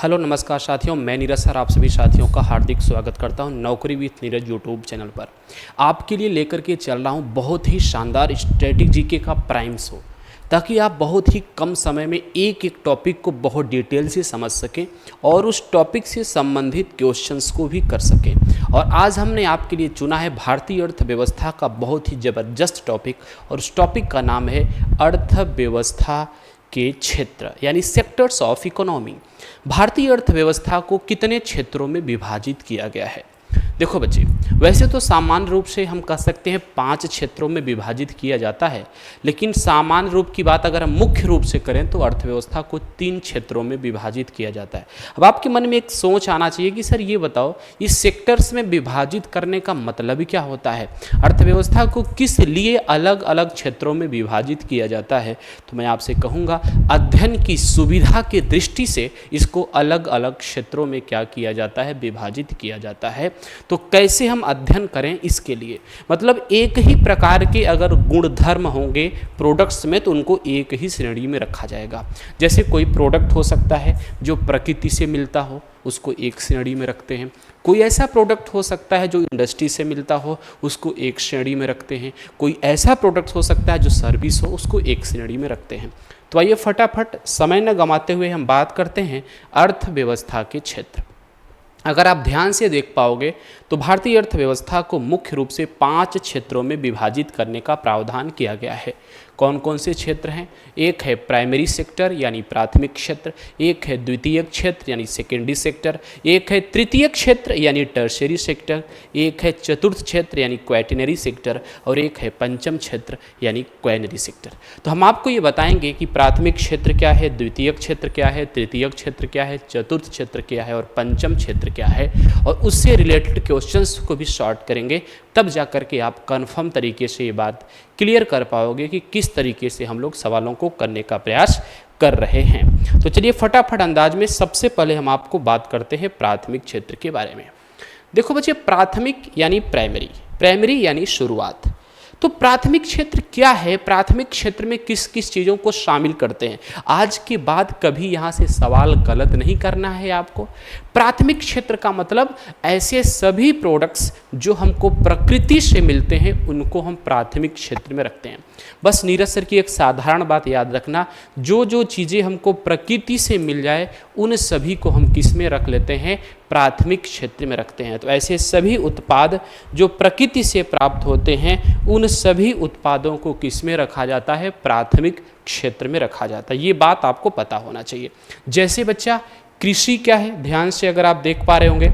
Hello नमस्कार साथियों, मैं नीरज सर आप सभी साथियों का हार्दिक स्वागत करता हूं नौकरी विथ नीरज यूट्यूब चैनल पर। आपके लिए लेकर के चल रहा हूं बहुत ही शानदार स्टैटिक जीके का प्राइम शो, ताकि आप बहुत ही कम समय में एक एक टॉपिक को बहुत डिटेल से समझ सकें और उस टॉपिक से संबंधित क्वेश्चंस को भी कर सकें। और आज हमने आपके लिए चुना है भारतीय अर्थव्यवस्था का बहुत ही ज़बरदस्त टॉपिक, और उस टॉपिक का नाम है अर्थव्यवस्था के क्षेत्र यानी सेक्टर्स ऑफ इकोनॉमी। भारतीय अर्थव्यवस्था को कितने क्षेत्रों में विभाजित किया गया है? देखो बच्चे, वैसे तो सामान्य रूप से हम कह सकते हैं 5 क्षेत्रों में विभाजित किया जाता है, लेकिन सामान्य रूप की बात अगर हम मुख्य रूप से करें तो अर्थव्यवस्था को 3 क्षेत्रों में विभाजित किया जाता है। अब आपके मन में एक सोच आना चाहिए कि सर ये बताओ, इस सेक्टर्स में विभाजित करने का मतलब क्या होता है? अर्थव्यवस्था को किस लिए अलग अलग क्षेत्रों में विभाजित किया जाता है? तो मैं आपसे कहूँगा, अध्ययन की सुविधा की दृष्टि से इसको अलग अलग क्षेत्रों में क्या किया जाता है? विभाजित किया जाता है। तो कैसे हम अध्ययन करें इसके लिए, मतलब एक ही प्रकार के अगर गुणधर्म होंगे प्रोडक्ट्स में तो उनको एक ही श्रेणी में रखा जाएगा। जैसे कोई प्रोडक्ट हो सकता है जो प्रकृति से मिलता हो, उसको एक श्रेणी में रखते हैं। कोई ऐसा प्रोडक्ट हो सकता है जो इंडस्ट्री से मिलता हो, उसको एक श्रेणी में रखते हैं। कोई ऐसा प्रोडक्ट हो सकता है जो सर्विस हो, उसको एक श्रेणी में रखते हैं। तो आइए फटाफट समय न गंवाते हुए हम बात करते हैं अर्थव्यवस्था के क्षेत्र। अगर आप ध्यान से देख पाओगे तो भारतीय अर्थव्यवस्था को मुख्य रूप से 5 क्षेत्रों में विभाजित करने का प्रावधान किया गया है। कौन कौन से क्षेत्र हैं? एक है प्राइमरी सेक्टर यानी प्राथमिक क्षेत्र, एक है द्वितीयक क्षेत्र यानी सेकेंडरी सेक्टर, एक है तृतीयक क्षेत्र यानी टर्शियरी सेक्टर, एक है चतुर्थ क्षेत्र यानी क्वैटिनरी सेक्टर, और एक है पंचम क्षेत्र यानी क्वैनरी सेक्टर। तो हम आपको ये बताएंगे कि प्राथमिक क्षेत्र क्या है, द्वितीयक क्षेत्र क्या है, तृतीयक क्षेत्र क्या है, चतुर्थ क्षेत्र क्या है और पंचम क्षेत्र क्या है, और उससे रिलेटेड क्वेश्चंस को भी सॉर्ट करेंगे। तब जा कर के आप कंफर्म तरीके से ये बात क्लियर कर पाओगे कि किस तरीके से हम लोग सवालों को करने का प्रयास कर रहे हैं। तो चलिए फटाफट अंदाज में सबसे पहले हम आपको बात करते हैं प्राथमिक क्षेत्र के बारे में। देखो बच्चे, प्राथमिक यानी प्राइमरी यानी शुरुआत। तो प्राथमिक क्षेत्र क्या है? प्राथमिक क्षेत्र में किस किस चीज़ों को शामिल करते हैं? आज के बाद कभी यहाँ से सवाल गलत नहीं करना है आपको। प्राथमिक क्षेत्र का मतलब ऐसे सभी प्रोडक्ट्स जो हमको प्रकृति से मिलते हैं उनको हम प्राथमिक क्षेत्र में रखते हैं। बस नीरज सर की एक साधारण बात याद रखना, जो जो चीज़ें हमको प्रकृति से मिल जाए उन सभी को हम किस में रख लेते हैं? प्राथमिक क्षेत्र में रखते हैं। तो ऐसे सभी उत्पाद जो प्रकृति से प्राप्त होते हैं उन सभी उत्पादों को किस में रखा जाता है? प्राथमिक क्षेत्र में रखा जाता है। ये बात आपको पता होना चाहिए। जैसे बच्चा, कृषि क्या है? ध्यान से अगर आप देख पा रहे होंगे,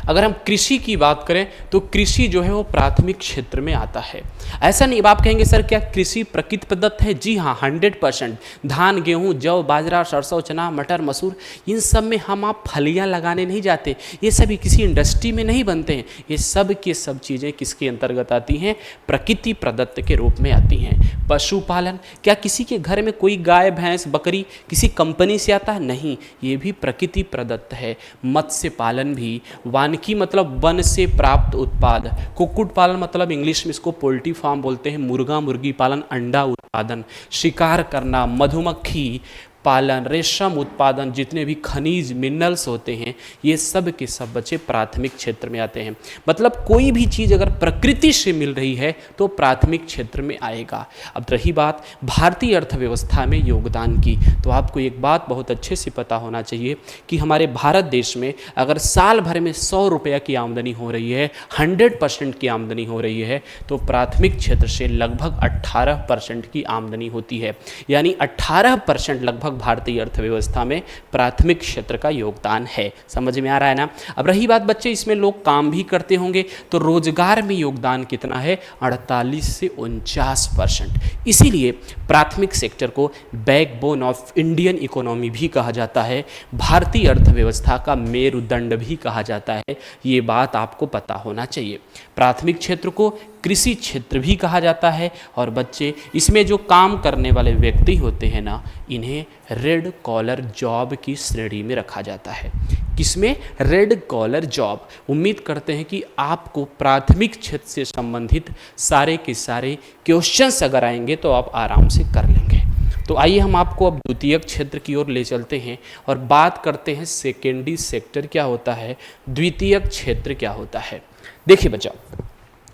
अगर हम कृषि की बात करें तो कृषि जो है वो प्राथमिक क्षेत्र में आता है। ऐसा नहीं आप कहेंगे सर क्या कृषि प्रकृति प्रदत्त है? जी हाँ, 100%। धान, गेहूं, जौ, बाजरा, सरसों, चना, मटर, मसूर, इन सब में हम आप फलियां लगाने नहीं जाते। ये सभी किसी इंडस्ट्री में नहीं बनते हैं। ये सब के सब चीज़ें किसके अंतर्गत आती हैं? प्रकृति प्रदत्त के रूप में आती हैं। पशुपालन, क्या किसी के घर में कोई गाय, भैंस, बकरी किसी कंपनी से आता है? नहीं, ये भी प्रकृति प्रदत्त है। मत्स्य पालन भी, वानिकी मतलब वन से प्राप्त उत्पाद, कुक्कुट पालन मतलब इंग्लिश में इसको पोल्ट्री फार्म बोलते हैं, मुर्गा मुर्गी पालन, अंडा उत्पादन, शिकार करना, मधुमक्खी पालन, रेशम उत्पादन, जितने भी खनिज मिनरल्स होते हैं ये सब के सब बच्चे प्राथमिक क्षेत्र में आते हैं। मतलब कोई भी चीज़ अगर प्रकृति से मिल रही है तो प्राथमिक क्षेत्र में आएगा। अब रही बात भारतीय अर्थव्यवस्था में योगदान की, तो आपको एक बात बहुत अच्छे से पता होना चाहिए कि हमारे भारत देश में अगर साल भर में 100 रुपये की आमदनी हो रही है, 100% की आमदनी हो रही है, तो प्राथमिक क्षेत्र से लगभग 18% की आमदनी होती है। यानी 18% लगभग भारतीय अर्थव्यवस्था में प्राथमिक क्षेत्र का योगदान है। समझ में आ रहा है ना? अब रही बात बच्चे, इसमें लोग काम भी करते होंगे, तो रोजगार में योगदान कितना है? 48 से 49%। इसीलिए प्राथमिक सेक्टर को बैकबोन ऑफ इंडियन इकोनॉमी भी कहा जाता है, भारतीय अर्थव्यवस्था का मेरुदंड भी कहा जाता है। ये बात आपको पता होना चाहिए। प्राथमिक क्षेत्र को कृषि क्षेत्र भी कहा जाता है। और बच्चे, इसमें जो काम करने वाले व्यक्ति होते हैं ना, इन्हें रेड कॉलर जॉब की श्रेणी में रखा जाता है। किसमें? Red collar job. उम्मीद करते हैं कि आपको प्राथमिक क्षेत्र से संबंधित सारे के सारे क्वेश्चंस अगर आएंगे तो आप आराम से कर लेंगे। तो आइए हम आपको अब द्वितीयक क्षेत्र की ओर ले चलते हैं और बात करते हैं सेकेंडरी सेक्टर क्या होता है, द्वितीयक क्षेत्र क्या होता है। देखिए बच्चा,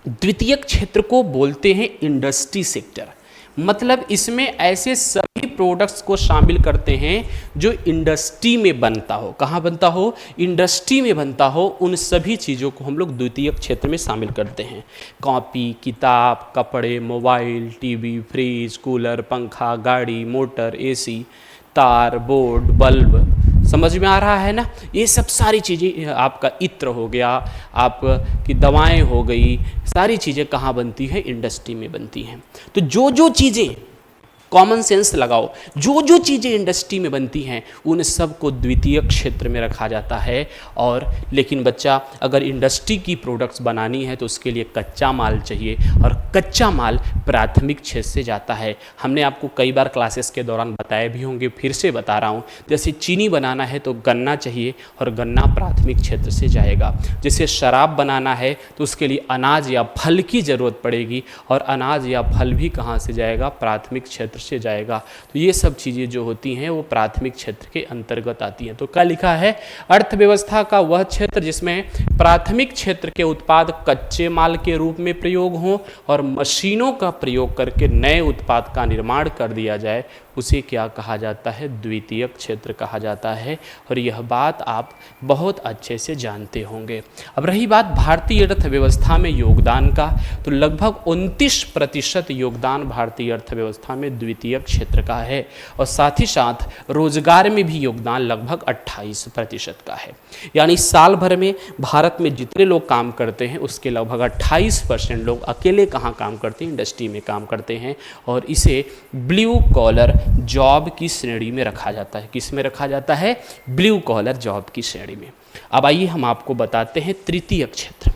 द्वितीयक क्षेत्र को बोलते हैं इंडस्ट्री सेक्टर। मतलब इसमें ऐसे सभी प्रोडक्ट्स को शामिल करते हैं जो इंडस्ट्री में बनता हो। कहाँ बनता हो? इंडस्ट्री में बनता हो। उन सभी चीज़ों को हम लोग द्वितीयक क्षेत्र में शामिल करते हैं। कॉपी, किताब, कपड़े, मोबाइल, टीवी, फ्रिज, कूलर, पंखा, गाड़ी, मोटर, एसी, तार, बोर्ड, बल्ब, समझ में आ रहा है ना? ये सब सारी चीज़ें, आपका इत्र हो गया, आपकी दवाएं हो गई, सारी चीज़ें कहाँ बनती है? इंडस्ट्री में बनती हैं। तो जो जो चीज़ें, कॉमन सेंस लगाओ, जो जो चीज़ें इंडस्ट्री में बनती हैं उन सब को द्वितीयक क्षेत्र में रखा जाता है। और लेकिन बच्चा, अगर इंडस्ट्री की प्रोडक्ट्स बनानी है तो उसके लिए कच्चा माल चाहिए, और कच्चा माल प्राथमिक क्षेत्र से जाता है। हमने आपको कई बार क्लासेस के दौरान बताए भी होंगे, फिर से बता रहा हूँ। जैसे चीनी बनाना है तो गन्ना चाहिए, और गन्ना प्राथमिक क्षेत्र से जाएगा। जैसे शराब बनाना है तो उसके लिए अनाज या फल की ज़रूरत पड़ेगी, और अनाज या फल भी कहाँ से जाएगा? प्राथमिक क्षेत्र से जाएगा। तो ये सब चीज़ें जो होती हैं वो प्राथमिक क्षेत्र के अंतर्गत आती हैं। तो क्या लिखा है? अर्थव्यवस्था का वह क्षेत्र जिसमें प्राथमिक क्षेत्र के उत्पाद कच्चे माल के रूप में प्रयोग हों और मशीनों का प्रयोग करके नए उत्पाद का निर्माण कर दिया जाए, उसे क्या कहा जाता है? द्वितीयक क्षेत्र कहा जाता है। और यह बात आप बहुत अच्छे से जानते होंगे। अब रही बात भारतीय अर्थव्यवस्था में योगदान का, तो लगभग 29% योगदान भारतीय अर्थव्यवस्था में द्वितीयक क्षेत्र का है, और साथ ही साथ रोजगार में भी योगदान लगभग 28% का है। यानी साल भर में भारत में जितने लोग काम करते हैं उसके लगभग 28% लोग अकेले कहाँ काम करते हैं? इंडस्ट्री में काम करते हैं। और इसे ब्लू कॉलर जॉब की श्रेणी में रखा जाता है। किस में रखा जाता है? ब्लू कॉलर जॉब की श्रेणी में। अब आइए हम आपको बताते हैं तृतीयक क्षेत्र।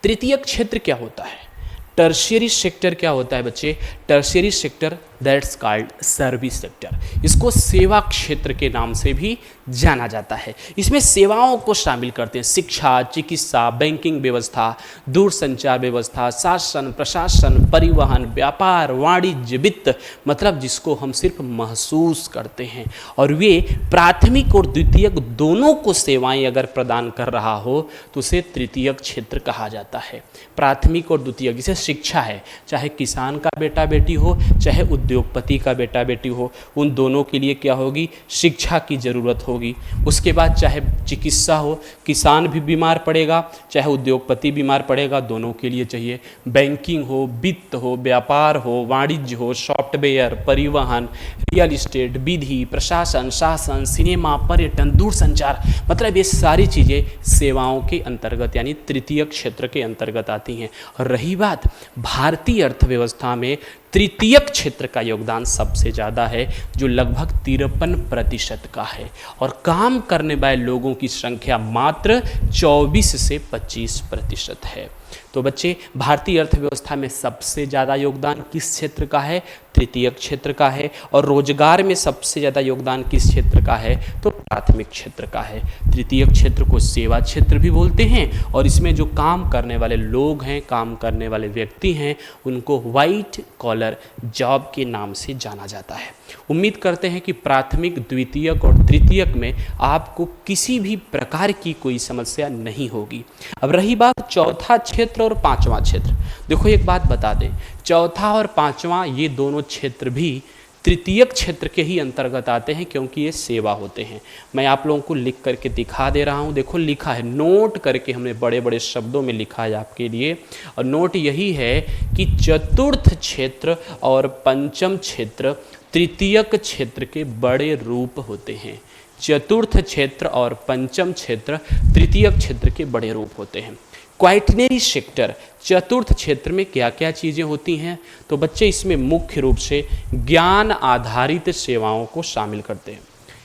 तृतीयक क्षेत्र क्या होता है? टर्शियरी सेक्टर क्या होता है बच्चे? Tertiary sector that's called service sector. इसको सेवा क्षेत्र के नाम से भी जाना जाता है। इसमें सेवाओं को शामिल करते हैं, शिक्षा, चिकित्सा, बैंकिंग व्यवस्था, दूरसंचार व्यवस्था, शासन, प्रशासन, परिवहन, व्यापार, वाणिज्य, वित्त, मतलब जिसको हम सिर्फ महसूस करते हैं। और वे प्राथमिक और द्वितीयक दोनों को सेवाएं अगर प्रदान कर रहा हो तो उसे तृतीयक क्षेत्र कहा जाता है। प्राथमिक और द्वितीयक, जैसे शिक्षा है, चाहे किसान का बेटा बेटी हो, चाहे उद्योगपति का बेटा बेटी हो, उन दोनों के लिए क्या होगी? शिक्षा की ज़रूरत होगी। उसके बाद चाहे चिकित्सा हो, किसान भी बीमार पड़ेगा, चाहे उद्योगपति बीमार पड़ेगा, दोनों के लिए चाहिए। बैंकिंग हो, वित्त हो, व्यापार हो, वाणिज्य हो, सॉफ्टवेयर, परिवहन, रियल इस्टेट, विधि, प्रशासन, शासन, सिनेमा, पर्यटन, दूरसंचार, मतलब ये सारी चीज़ें सेवाओं के अंतर्गत यानी तृतीयक क्षेत्र के अंतर्गत आती हैं। और रही बात भारतीय अर्थव्यवस्था में तृतीयक क्षेत्र का योगदान सबसे ज़्यादा है, जो लगभग 53% का है, और काम करने वाले लोगों की संख्या मात्र 24 से 25% है। तो बच्चे, भारतीय अर्थव्यवस्था में सबसे ज़्यादा योगदान किस क्षेत्र का है? तृतीयक क्षेत्र का है। और रोजगार में सबसे ज़्यादा योगदान किस क्षेत्र का है? तो प्राथमिक क्षेत्र का है। तृतीयक क्षेत्र को सेवा क्षेत्र भी बोलते हैं, और इसमें जो काम करने वाले लोग हैं, काम करने वाले व्यक्ति हैं, उनको वाइट कॉलर जॉब के नाम से जाना जाता है। उम्मीद करते हैं कि प्राथमिक, द्वितीयक और तृतीयक में आपको किसी भी प्रकार की कोई समस्या नहीं होगी। अब रही बात चौथा क्षेत्र और पांचवा क्षेत्र। देखो एक बात बता दें, चौथा और पांचवा ये दोनों क्षेत्र भी तृतीयक क्षेत्र के ही अंतर्गत आते हैं, क्योंकि ये सेवा होते हैं। मैं आप लोगों को लिख करके दिखा दे रहा हूँ। देखो लिखा है, नोट करके हमने बड़े बड़े शब्दों में लिखा है आपके लिए। और नोट यही है कि चतुर्थ क्षेत्र और पंचम क्षेत्र तृतीयक क्षेत्र के बड़े रूप होते हैं। चतुर्थ क्षेत्र और पंचम क्षेत्र तृतीयक क्षेत्र के बड़े रूप होते हैं। क्वाइटनरी सेक्टर, चतुर्थ क्षेत्र में क्या क्या चीज़ें होती हैं? तो बच्चे इसमें मुख्य रूप से ज्ञान आधारित सेवाओं को शामिल करते हैं।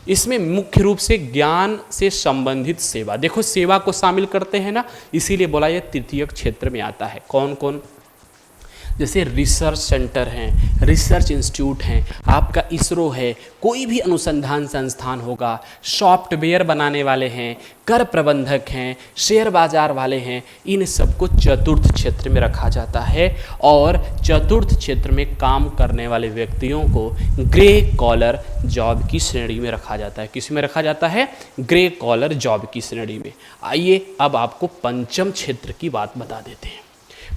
इसमें मुख्य रूप से ज्ञान से संबंधित सेवा, देखो सेवा को शामिल करते हैं ना, इसीलिए बोला यह तृतीयक क्षेत्र में आता है। कौन कौन? जैसे रिसर्च सेंटर हैं, रिसर्च इंस्टीट्यूट हैं, आपका इसरो है, कोई भी अनुसंधान संस्थान होगा, सॉफ्टवेयर बनाने वाले हैं, कर प्रबंधक हैं, शेयर बाजार वाले हैं, इन सबको चतुर्थ क्षेत्र में रखा जाता है। और चतुर्थ क्षेत्र में काम करने वाले व्यक्तियों को ग्रे कॉलर जॉब की श्रेणी में रखा जाता है। किस में रखा जाता है? ग्रे कॉलर जॉब की श्रेणी में। आइए अब आपको पंचम क्षेत्र की बात बता देते हैं।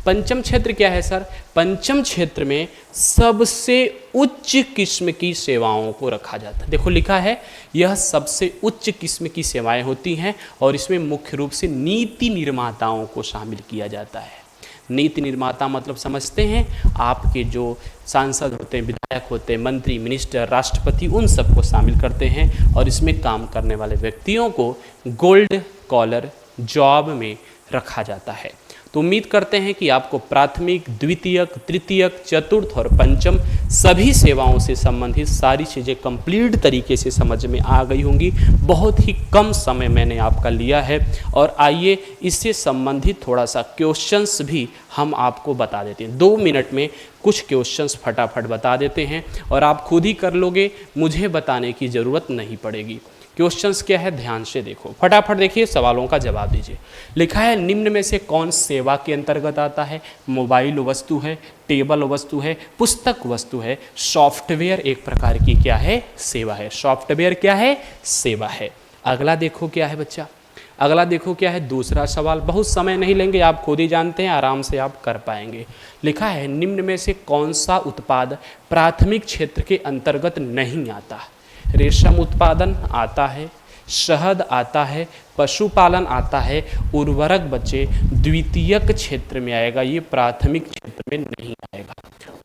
पंचम क्षेत्र क्या है सर? पंचम क्षेत्र में सबसे उच्च किस्म की सेवाओं को रखा जाता है। देखो लिखा है, यह सबसे उच्च किस्म की सेवाएं होती हैं और इसमें मुख्य रूप से नीति निर्माताओं को शामिल किया जाता है। नीति निर्माता मतलब समझते हैं, आपके जो सांसद होते हैं, विधायक होते हैं, मंत्री, मिनिस्टर, राष्ट्रपति, उन सबको शामिल करते हैं और इसमें काम करने वाले व्यक्तियों को गोल्ड कॉलर जॉब में रखा जाता है। तो उम्मीद करते हैं कि आपको प्राथमिक, द्वितीयक, तृतीयक, चतुर्थ और पंचम सभी सेवाओं से संबंधित सारी चीज़ें कंप्लीट तरीके से समझ में आ गई होंगी। बहुत ही कम समय मैंने आपका लिया है और आइए इससे संबंधित थोड़ा सा क्वेश्चंस भी हम आपको बता देते हैं। 2 मिनट में कुछ क्वेश्चंस फटाफट बता देते हैं और आप खुद ही कर लोगे, मुझे बताने की ज़रूरत नहीं पड़ेगी। क्वेश्चंस क्या है, ध्यान से देखो, फटाफट देखिए, सवालों का जवाब दीजिए। लिखा है, निम्न में से कौन सेवा के अंतर्गत आता है? मोबाइल वस्तु है, टेबल वस्तु है, पुस्तक वस्तु है, सॉफ्टवेयर एक प्रकार की क्या है? सेवा है। सॉफ्टवेयर क्या है? सेवा है। अगला देखो क्या है बच्चा, अगला देखो क्या है, दूसरा सवाल। बहुत समय नहीं लेंगे, आप खुद ही जानते हैं, आराम से आप कर पाएंगे। लिखा है, निम्न में से कौन सा उत्पाद प्राथमिक क्षेत्र के अंतर्गत नहीं आता? रेशम उत्पादन आता है, शहद आता है, पशुपालन आता है, उर्वरक बच्चे द्वितीयक क्षेत्र में आएगा, ये प्राथमिक क्षेत्र में नहीं आएगा।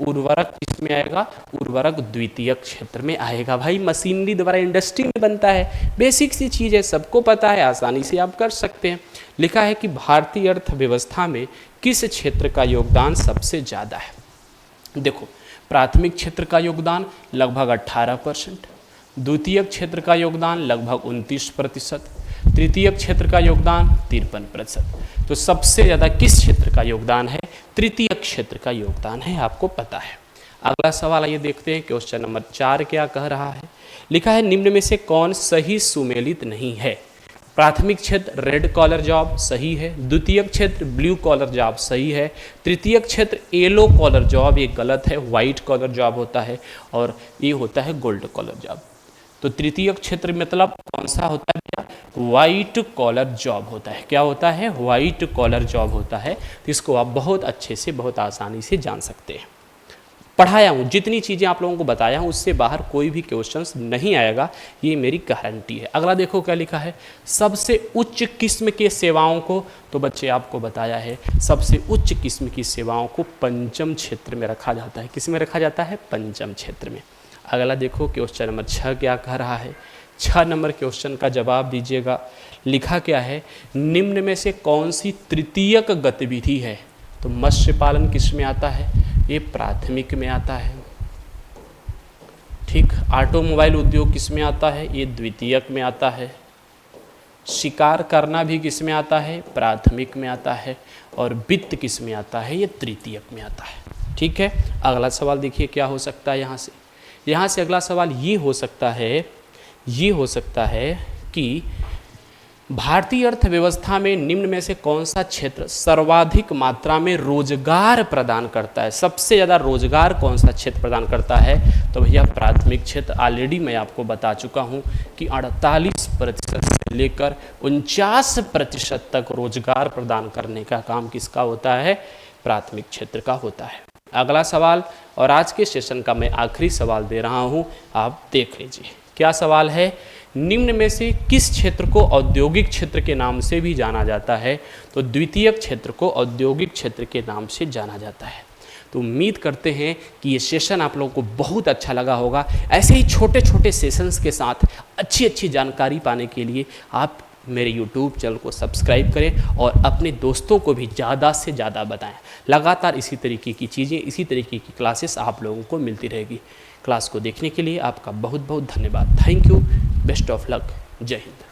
उर्वरक किसमें आएगा? उर्वरक द्वितीयक क्षेत्र में आएगा। भाई मशीनरी द्वारा इंडस्ट्री में बनता है, बेसिक सी चीज़ है, सबको पता है, आसानी से आप कर सकते हैं। लिखा है कि भारतीय अर्थव्यवस्था में किस क्षेत्र का योगदान सबसे ज़्यादा है? देखो, प्राथमिक क्षेत्र का योगदान लगभग 18%, द्वितीयक क्षेत्र का योगदान लगभग 29%, तृतीयक क्षेत्र का योगदान 53%। तो सबसे ज़्यादा किस क्षेत्र का योगदान है? तृतीयक क्षेत्र का योगदान है, आपको पता है। अगला सवाल आइए देखते हैं, क्वेश्चन नंबर 4 क्या कह रहा है। लिखा है, निम्न में से कौन सही सुमेलित नहीं है? प्राथमिक क्षेत्र रेड कॉलर जॉब सही है, द्वितीयक क्षेत्र ब्लू कॉलर जॉब सही है, तृतीयक क्षेत्र येलो कॉलर जॉब ये गलत है, व्हाइट कॉलर जॉब होता है और ये होता है गोल्ड कॉलर जॉब। तो तृतीयक क्षेत्र मतलब कौन सा होता है भैया? व्हाइट कॉलर जॉब होता है। क्या होता है? व्हाइट कॉलर जॉब होता है। तो इसको आप बहुत अच्छे से, बहुत आसानी से जान सकते हैं। पढ़ाया हूँ, जितनी चीज़ें आप लोगों को बताया हूँ उससे बाहर कोई भी क्वेश्चंस नहीं आएगा, ये मेरी गारंटी है। अगला देखो क्या लिखा है, सबसे उच्च किस्म के सेवाओं को, तो बच्चे आपको बताया है सबसे उच्च किस्म की सेवाओं को पंचम क्षेत्र में रखा जाता है। किस में रखा जाता है? पंचम क्षेत्र में। अगला देखो क्वेश्चन नंबर 6 क्या कह रहा है। 6 नंबर क्वेश्चन का जवाब दीजिएगा। लिखा क्या है, निम्न में से कौन सी तृतीयक गतिविधि है? तो मत्स्य पालन किस में आता है? ये प्राथमिक में आता है। ठीक, ऑटोमोबाइल उद्योग किस में आता है? ये द्वितीयक में आता है। शिकार करना भी किस में आता है? प्राथमिक में आता है। और वित्त किस में आता है? ये तृतीयक में आता है। ठीक है, अगला सवाल देखिए क्या हो सकता है। यहाँ से अगला सवाल ये हो सकता है कि भारतीय अर्थव्यवस्था में निम्न में से कौन सा क्षेत्र सर्वाधिक मात्रा में रोजगार प्रदान करता है? सबसे ज़्यादा रोजगार कौन सा क्षेत्र प्रदान करता है? तो भैया प्राथमिक क्षेत्र। ऑलरेडी मैं आपको बता चुका हूँ कि 48% से लेकर 49% तक रोजगार प्रदान करने का काम किसका होता है? प्राथमिक क्षेत्र का होता है। अगला सवाल, और आज के सेशन का मैं आखिरी सवाल दे रहा हूँ, आप देख लीजिए क्या सवाल है। निम्न में से किस क्षेत्र को औद्योगिक क्षेत्र के नाम से भी जाना जाता है? तो द्वितीयक क्षेत्र को औद्योगिक क्षेत्र के नाम से जाना जाता है। तो उम्मीद करते हैं कि ये सेशन आप लोगों को बहुत अच्छा लगा होगा। ऐसे ही छोटे छोटे सेशंस के साथ अच्छी अच्छी जानकारी पाने के लिए आप मेरे YouTube चैनल को सब्सक्राइब करें और अपने दोस्तों को भी ज़्यादा से ज़्यादा बताएं। लगातार इसी तरीके की चीज़ें, इसी तरीके की क्लासेस आप लोगों को मिलती रहेगी। क्लास को देखने के लिए आपका बहुत बहुत धन्यवाद। Thank you, best of luck, जय हिंद।